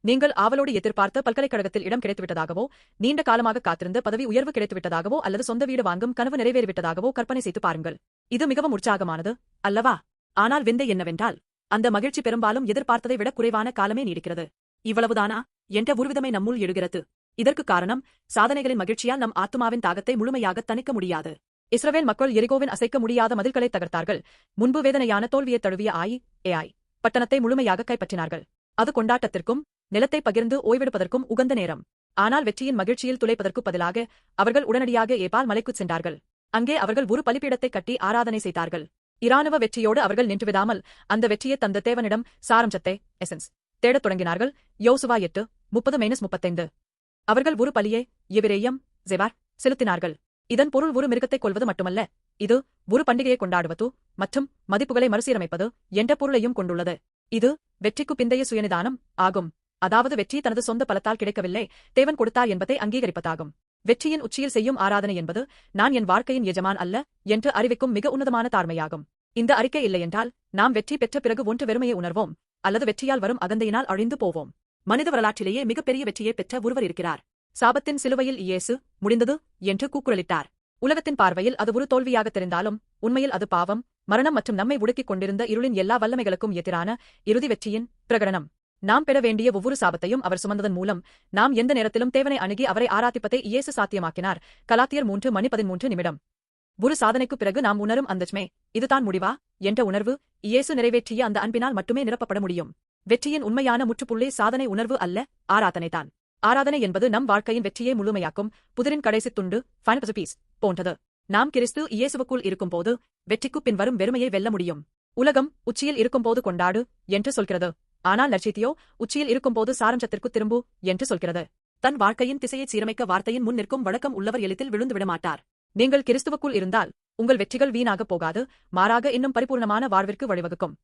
நீங்கள் ஆவலோடு எதிர்பார்த்த பல்கலைக்கழகத்தில் இடம் கிடைத்துவிட்டதாகவோ, நீண்ட காலமாக காத்திருந்த பதவி உயர்வு கிடைத்துவிட்டதாகவோ அல்லது சொந்த வீடு வாங்கும் கனவு நிறைவேறிவிட்டதாகவோ கற்பனை செய்து பாருங்கள். இது மிகவும் உற்சாகமானது, அல்லவா? ஆனால் விந்தை என்னவென்றால், அந்த மகிழ்ச்சி பெரும்பாலும் எதிர்பார்த்ததை விட குறைவான காலமே நீடிக்கிறது. இவ்வளவுதானா என்ற ஒருவிதமை நம்முள் எழுகிறது. இதற்கு காரணம், சாதனைகளின் மகிழ்ச்சியால் நம் ஆத்துமாவின் தாகத்தை முழுமையாக தணிக்க முடியாது. இஸ்ரவேல் மக்கள் எரிகோவின் அசைக்க முடியாத மதில்களை தகர்த்தார்கள். முன்பு வேதனையான தோல்வியை தழுவிய ஏஐ பட்டணத்தை முழுமையாக கைப்பற்றினார்கள். அது கொண்டாட்டத்திற்கும் நிலத்தை பகிர்ந்து ஓய்வெடுப்பதற்கும் உகந்த நேரம். ஆனால் வெற்றியின் மகிழ்ச்சியில் துளைப்பதற்கு பதிலாக அவர்கள் உடனடியாக ஏபால் மலைக்குச் சென்றார்கள். அங்கே அவர்கள் ஒரு பலிபீடத்தை கட்டி ஆராதனை செய்தார்கள். இராணுவ வெற்றியோடு அவர்கள் நின்றுவிடாமல் அந்த வெற்றியை தந்த தேவனிடம் சாரம்சத்தை தேடத் தொடங்கினார்கள். யோசுவா 8:30-35. அவர்கள் ஒரு பலியை எபிரேயம் ஜெபார் செலுத்தினார்கள். இதன் பொருள் ஒரு மிருகத்தைக் கொல்வது மட்டுமல்ல, இது ஒரு பண்டிகையை கொண்டாடுவது மற்றும் மதிப்புகளை மறுசீரமைப்பது என்ற பொருளையும் கொண்டுள்ளது. இது வெற்றிக்கு பிந்தைய சுயநிதானம் ஆகும். அதாவது வெற்றி தனது சொந்த பலத்தால் கிடைக்கவில்லை, தேவன் கொடுத்தார் என்பதை அங்கீகரிப்பதாகும். வெற்றியின் உச்சியில் செய்யும் ஆராதனை என்பது நான் என் வாழ்க்கையின் எஜமான் அல்ல என்று அறிவிக்கும் மிக உன்னதமான தாழ்மையாகும். இந்த அறிக்கை இல்லையென்றால் நாம் வெற்றி பெற்ற பிறகு ஒன்று வெறுமையை உணர்வோம், அல்லது வெற்றியால் வரும் அகந்தையினால் அழிந்து போவோம். மனித வரலாற்றிலேயே மிகப்பெரிய வெற்றியை பெற்ற ஒருவர் இருக்கிறார். சாபத்தின் சிலுவையில் இயேசு முடிந்தது என்று கூக்குரலிட்டார். உலகத்தின் பார்வையில் அது ஒரு தோல்வியாக தெரிந்தாலும் உண்மையில் அது பாவம், மரணம் மற்றும் நம்மை உடுக்கிக் கொண்டிருந்த இருளின் எல்லா வல்லமைகளுக்கும் எதிரான இறுதி வெற்றியின் பிரகடனம். நாம் பெற வேண்டிய ஒவ்வொரு சாபத்தையும் அவர் சுமந்ததன் மூலம் நாம் எந்த நேரத்திலும் தேவனை அணுகி அவரை ஆராதிப்பதை இயேசு சாத்தியமாக்கினார். கலாத்தியர் 3:13. ஒரு சாதனைக்கு பிறகு நாம் உணரும் அந்தச்மே, இதுதான் முடிவா என்ற உணர்வு இயேசு நிறைவேற்றிய அந்த அன்பினால் மட்டுமே நிரப்பப்பட முடியும். வெற்றியின் உண்மையான முற்றுப்புள்ளி சாதனை உணர்வு அல்ல, ஆராதனைதான். ஆராதனை என்பது நம் வாழ்க்கையின் வெற்றியை முழுமையாக்கும் புதிரின் கடைசி துண்டு போன்றது. நாம் கிறிஸ்து இயேசுவுக்குள் இருக்கும்போது வெற்றிக்கு பின் வரும் வெறுமையை வெல்ல முடியும். உலகம் உச்சியில் இருக்கும்போது கொண்டாடு என்று சொல்கிறது, ஆனால் லட்சியத்தையோ உச்சியில் இருக்கும்போது சாரம்சத்திற்கு திரும்பு என்று சொல்கிறது. தன் வாழ்க்கையின் திசையை சீரமைக்க வார்த்தையின் முன் நிற்கும் வழக்கம் உள்ளவர் எளிதில் விழுந்து விடமாட்டார். நீங்கள் கிறிஸ்துவுக்குள் இருந்தால் உங்கள் வெற்றிகள் வீணாகப் போகாது, மாறாக இன்னும் பரிபூர்ணமான வாழ்விற்கு வழிவகுக்கும்.